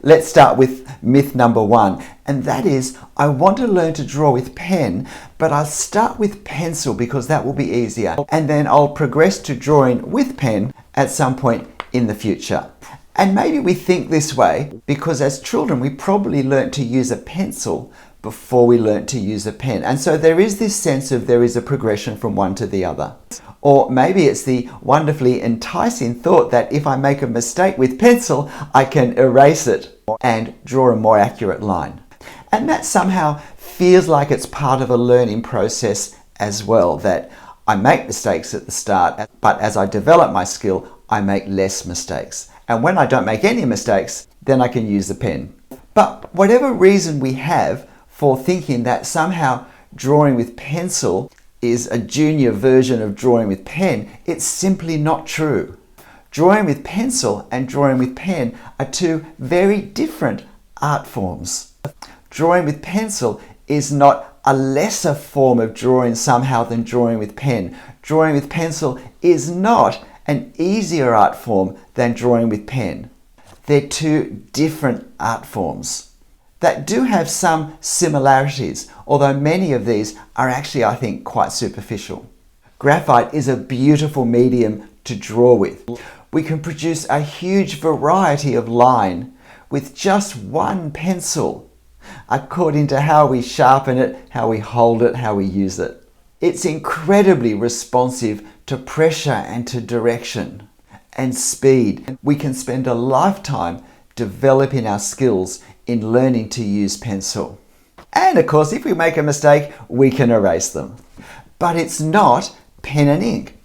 Let's start with myth number one, and that is I want to learn to draw with pen, but I'll start with pencil because that will be easier, and then I'll progress to drawing with pen at some point in the future. And maybe we think this way because as children we probably learnt to use a pencil before we learnt to use a pen, and so there is this sense of there is a progression from one to the other. Or maybe it's the wonderfully enticing thought that if I make a mistake with pencil, I can erase it and draw a more accurate line. And that somehow feels like it's part of a learning process as well, that I make mistakes at the start, but as I develop my skill, I make less mistakes. And when I don't make any mistakes, then I can use the pen. But whatever reason we have for thinking that somehow drawing with pencil is a junior version of drawing with pen, it's simply not true. Drawing with pencil and drawing with pen are two very different art forms. Drawing with pencil is not a lesser form of drawing somehow than drawing with pen. Drawing with pencil is not an easier art form than drawing with pen. They're two different art forms that do have some similarities, although many of these are actually, I think, quite superficial. Graphite is a beautiful medium to draw with. We can produce a huge variety of line with just one pencil, according to how we sharpen it, how we hold it, how we use it. It's incredibly responsive to pressure and to direction and speed. We can spend a lifetime developing our skills in learning to use pencil. And of course, if we make a mistake, we can erase them. But it's not pen and ink.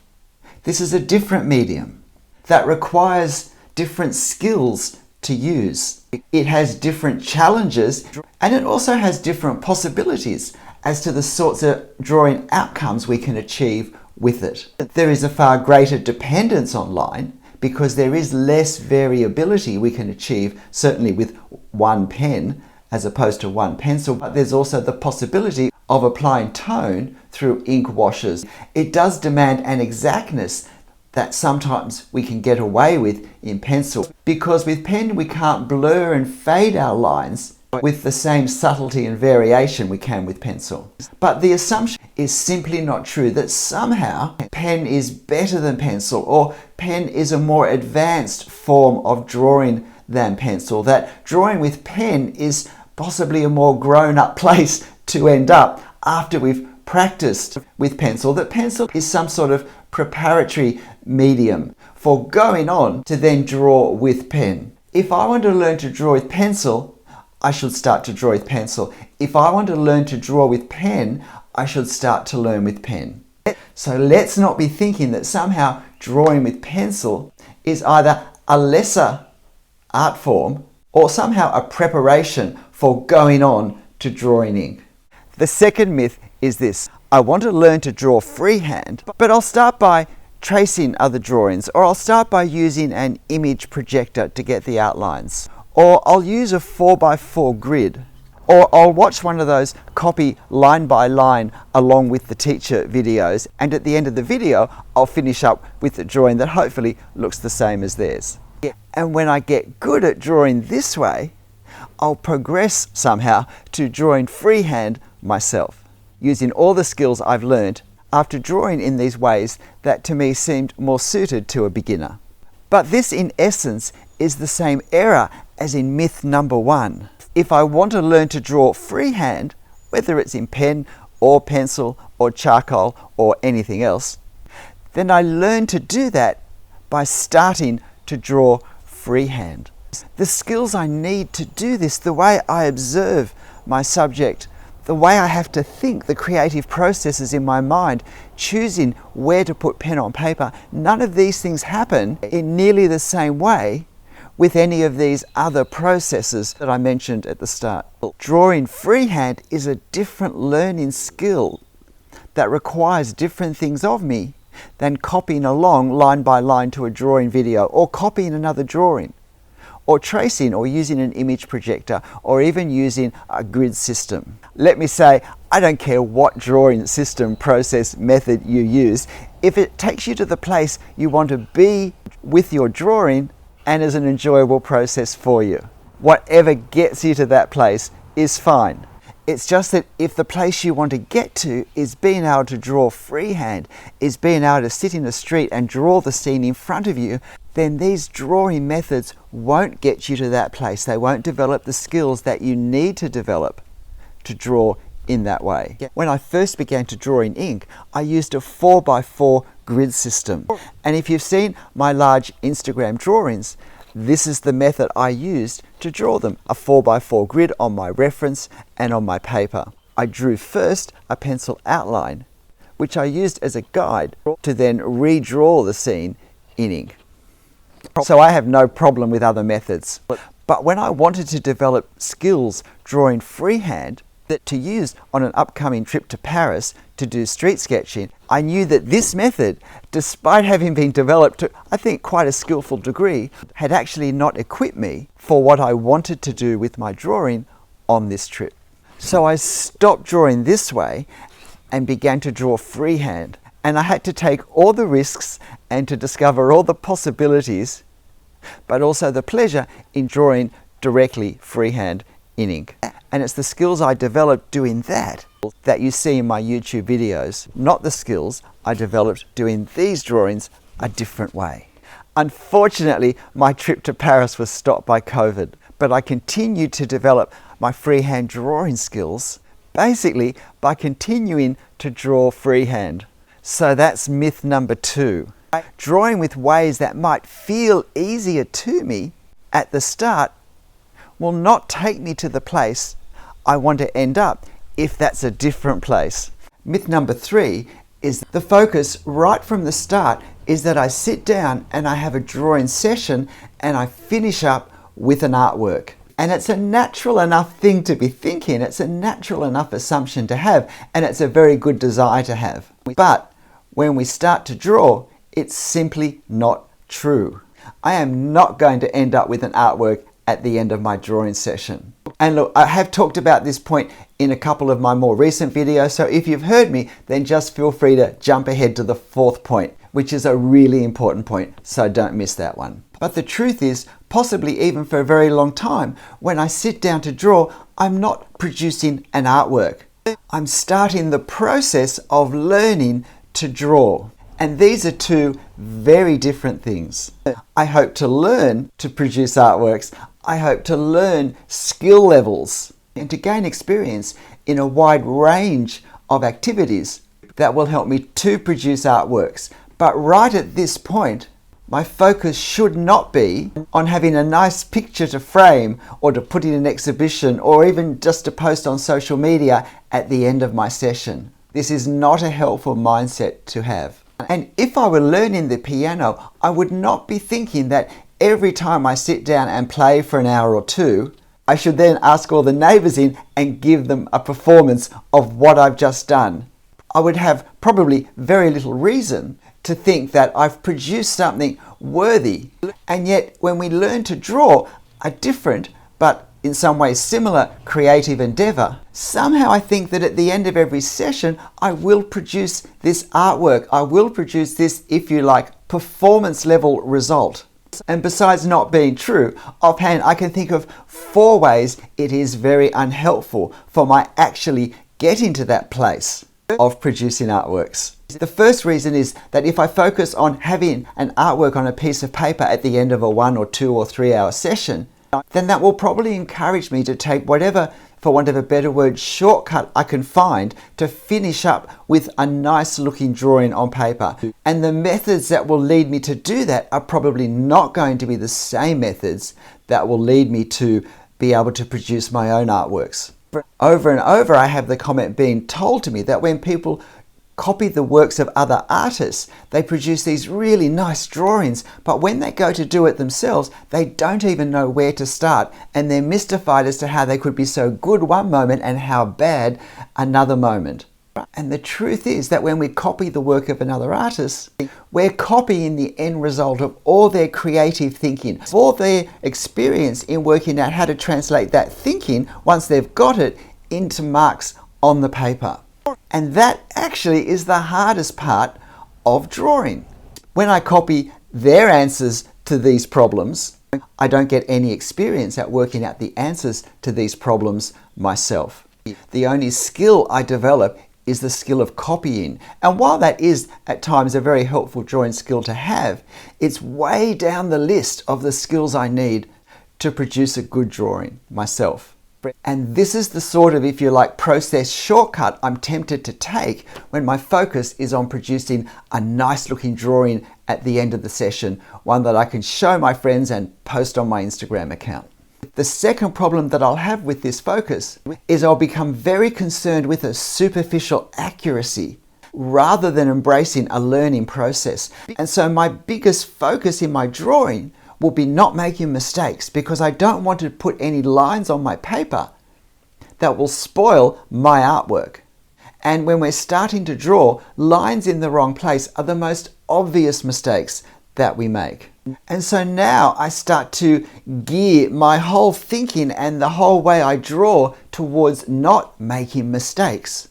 This is a different medium that requires different skills to use. It has different challenges, and it also has different possibilities as to the sorts of drawing outcomes we can achieve with it. There is a far greater dependence on line because there is less variability we can achieve, certainly with one pen as opposed to one pencil, but there's also the possibility of applying tone through ink washes. It does demand an exactness that sometimes we can get away with in pencil, because with pen we can't blur and fade our lines with the same subtlety and variation we can with pencil. But the assumption is simply not true that somehow pen is better than pencil, or pen is a more advanced form of drawing than pencil, that drawing with pen is possibly a more grown-up place to end up after we've practiced with pencil, that pencil is some sort of preparatory medium for going on to then draw with pen. If I want to learn to draw with pencil, I should start to draw with pencil. If I want to learn to draw with pen, I should start to learn with pen. So let's not be thinking that somehow drawing with pencil is either a lesser art form or somehow a preparation for going on to drawing ink. The second myth is this: I want to learn to draw freehand, but I'll start by tracing other drawings, or I'll start by using an image projector to get the outlines, or I'll use a 4x4 grid, or I'll watch one of those copy line by line along with the teacher videos, and at the end of the video I'll finish up with a drawing that hopefully looks the same as theirs. And when I get good at drawing this way, I'll progress somehow to drawing freehand myself, using all the skills I've learned after drawing in these ways that to me seemed more suited to a beginner. But this in essence is the same error as in myth number one. If I want to learn to draw freehand, whether it's in pen or pencil or charcoal or anything else, then I learn to do that by starting to draw freehand. The skills I need to do this, the way I observe my subject, the way I have to think, the creative processes in my mind, choosing where to put pen on paper, none of these things happen in nearly the same way with any of these other processes that I mentioned at the start. Drawing freehand is a different learning skill that requires different things of me than copying along line by line to a drawing video, or copying another drawing, or tracing or using an image projector, or even using a grid system. Let me say, I don't care what drawing system, process, method you use, if it takes you to the place you want to be with your drawing and is an enjoyable process for you, whatever gets you to that place is fine. It's just that if the place you want to get to is being able to draw freehand, is being able to sit in the street and draw the scene in front of you, then these drawing methods won't get you to that place. They won't develop the skills that you need to develop to draw in that way. When I first began to draw in ink, I used a 4x4 grid system. And if you've seen my large Instagram drawings, this is the method I used to draw them, a 4x4 grid on my reference and on my paper. I drew first a pencil outline, which I used as a guide to then redraw the scene in ink. So I have no problem with other methods. But when I wanted to develop skills drawing freehand that to use on an upcoming trip to Paris to do street sketching, I knew that this method, despite having been developed to, I think, quite a skillful degree, had actually not equipped me for what I wanted to do with my drawing on this trip. So I stopped drawing this way and began to draw freehand. And I had to take all the risks and to discover all the possibilities, but also the pleasure in drawing directly freehand in ink. And it's the skills I developed doing that you see in my YouTube videos, not the skills I developed doing these drawings a different way. Unfortunately, my trip to Paris was stopped by COVID, but I continued to develop my freehand drawing skills, basically by continuing to draw freehand. So that's myth number 2. Drawing with ways that might feel easier to me at the start will not take me to the place I want to end up if that's a different place. Myth number 3 is the focus right from the start is that I sit down and I have a drawing session and I finish up with an artwork. And it's a natural enough thing to be thinking, it's a natural enough assumption to have, and it's a very good desire to have. But when we start to draw, it's simply not true. I am not going to end up with an artwork at the end of my drawing session. And look, I have talked about this point in a couple of my more recent videos, so if you've heard me, then just feel free to jump ahead to the 4th point, which is a really important point, so don't miss that one. But the truth is, possibly even for a very long time, when I sit down to draw, I'm not producing an artwork. I'm starting the process of learning to draw. And these are two very different things. I hope to learn to produce artworks. I hope to learn skill levels and to gain experience in a wide range of activities that will help me to produce artworks. But right at this point, my focus should not be on having a nice picture to frame or to put in an exhibition or even just to post on social media at the end of my session. This is not a helpful mindset to have. And if I were learning the piano, I would not be thinking that every time I sit down and play for an hour or two, I should then ask all the neighbours in and give them a performance of what I've just done. I would have probably very little reason to think that I've produced something worthy. And yet when we learn to draw a different but in some ways similar creative endeavour, somehow I think that at the end of every session I will produce this artwork. I will produce this, if you like, performance level result. And besides not being true, offhand I can think of 4 ways it is very unhelpful for my actually getting to that place of producing artworks. The first reason is that if I focus on having an artwork on a piece of paper at the end of a 1 or 2 or 3 hour session, then that will probably encourage me to take whatever, for want of a better word, shortcut I can find to finish up with a nice looking drawing on paper. And the methods that will lead me to do that are probably not going to be the same methods that will lead me to be able to produce my own artworks. Over and over I have the comment being told to me that when people copy the works of other artists, they produce these really nice drawings, but when they go to do it themselves, they don't even know where to start, and they're mystified as to how they could be so good one moment and how bad another moment. And the truth is that when we copy the work of another artist, we're copying the end result of all their creative thinking, all their experience in working out how to translate that thinking, once they've got it, into marks on the paper. And that actually is the hardest part of drawing. When I copy their answers to these problems, I don't get any experience at working out the answers to these problems myself. The only skill I develop is the skill of copying. And while that is at times a very helpful drawing skill to have, it's way down the list of the skills I need to produce a good drawing myself. And this is the sort of, if you like, process shortcut I'm tempted to take when my focus is on producing a nice looking drawing at the end of the session, one that I can show my friends and post on my Instagram account. The second problem that I'll have with this focus is I'll become very concerned with a superficial accuracy rather than embracing a learning process. And so my biggest focus in my drawing will be not making mistakes, because I don't want to put any lines on my paper that will spoil my artwork. And when we're starting to draw, lines in the wrong place are the most obvious mistakes that we make. And so now I start to gear my whole thinking and the whole way I draw towards not making mistakes,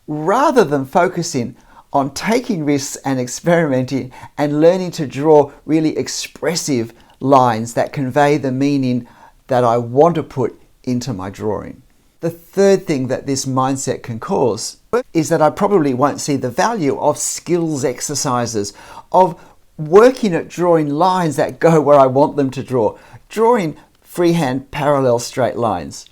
rather than focusing on taking risks and experimenting and learning to draw really expressive lines that convey the meaning that I want to put into my drawing. The third thing that this mindset can cause is that I probably won't see the value of skills exercises, of working at drawing lines that go where I want them to draw, drawing freehand parallel straight lines,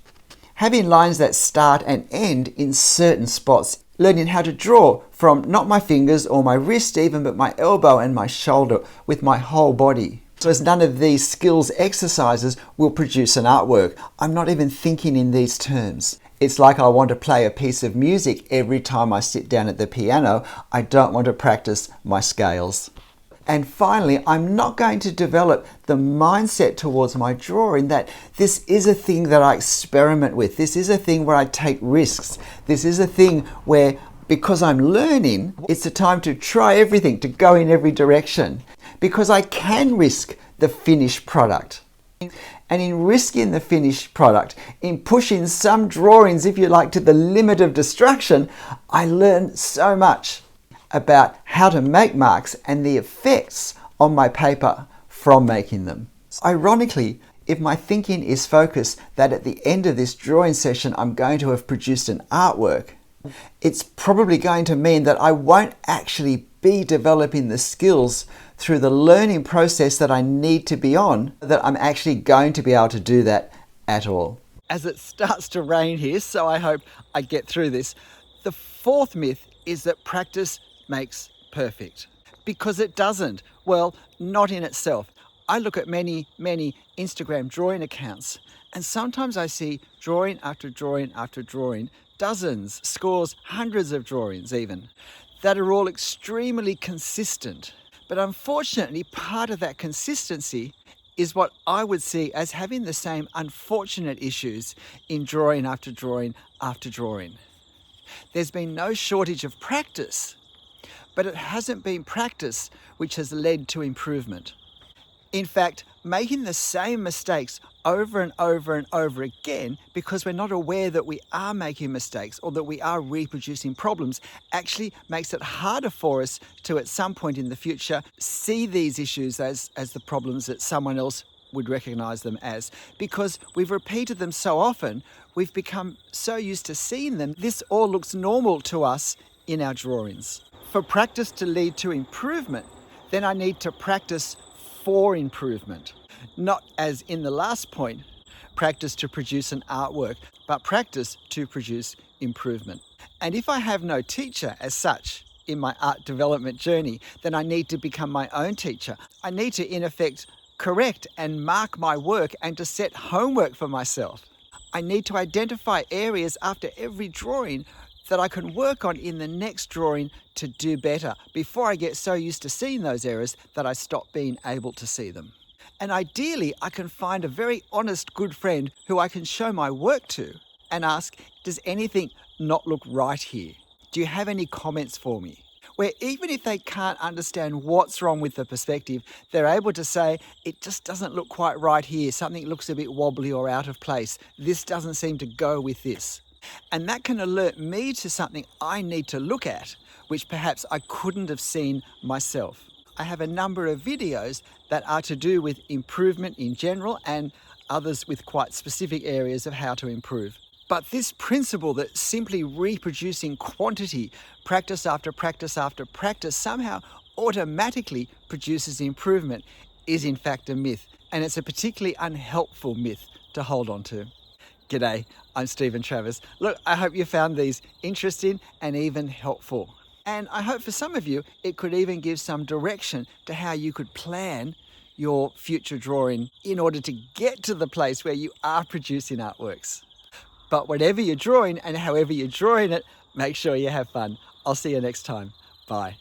having lines that start and end in certain spots, learning how to draw from not my fingers or my wrist even, but my elbow and my shoulder with my whole body. So as none of these skills exercises will produce an artwork, I'm not even thinking in these terms. It's like I want to play a piece of music every time I sit down at the piano. I don't want to practice my scales. And finally, I'm not going to develop the mindset towards my drawing that this is a thing that I experiment with. This is a thing where I take risks. This is a thing where, because I'm learning, it's a time to try everything, to go in every direction, because I can risk the finished product. And in risking the finished product, in pushing some drawings, if you like, to the limit of destruction, I learn so much about how to make marks and the effects on my paper from making them. Ironically, if my thinking is focused that at the end of this drawing session I'm going to have produced an artwork, it's probably going to mean that I won't actually be developing the skills through the learning process that I need to be on, that I'm actually going to be able to do that at all. As it starts to rain here, so I hope I get through this, the fourth myth is that practice makes perfect, because it doesn't. Well, not in itself. I look at many Instagram drawing accounts, and sometimes I see drawing after drawing after drawing, dozens, scores, hundreds of drawings even, that are all extremely consistent. But unfortunately, part of that consistency is what I would see as having the same unfortunate issues in drawing after drawing after drawing. There's been no shortage of practice, but it hasn't been practice which has led to improvement. In fact, making the same mistakes over and over and over again because we're not aware that we are making mistakes or that we are reproducing problems actually makes it harder for us to, at some point in the future, see these issues as the problems that someone else would recognize them as. Because we've repeated them so often, we've become so used to seeing them, this all looks normal to us in our drawings. For practice to lead to improvement, then I need to practice for improvement. Not, as in the last point, practice to produce an artwork, but practice to produce improvement. And if I have no teacher as such in my art development journey, then I need to become my own teacher. I need to, in effect, correct and mark my work and to set homework for myself. I need to identify areas after every drawing that I can work on in the next drawing to do better before I get so used to seeing those errors that I stop being able to see them. And ideally, I can find a very honest, good friend who I can show my work to and ask, does anything not look right here? Do you have any comments for me? Where even if they can't understand what's wrong with the perspective, they're able to say, it just doesn't look quite right here. Something looks a bit wobbly or out of place. This doesn't seem to go with this. And that can alert me to something I need to look at, which perhaps I couldn't have seen myself. I have a number of videos that are to do with improvement in general and others with quite specific areas of how to improve. But this principle that simply reproducing quantity, practice after practice after practice, somehow automatically produces improvement is in fact a myth, and it's a particularly unhelpful myth to hold on to. G'day, I'm Stephen Travers. Look, I hope you found these interesting and even helpful. And I hope for some of you, it could even give some direction to how you could plan your future drawing in order to get to the place where you are producing artworks. But whatever you're drawing and however you're drawing it, make sure you have fun. I'll see you next time. Bye.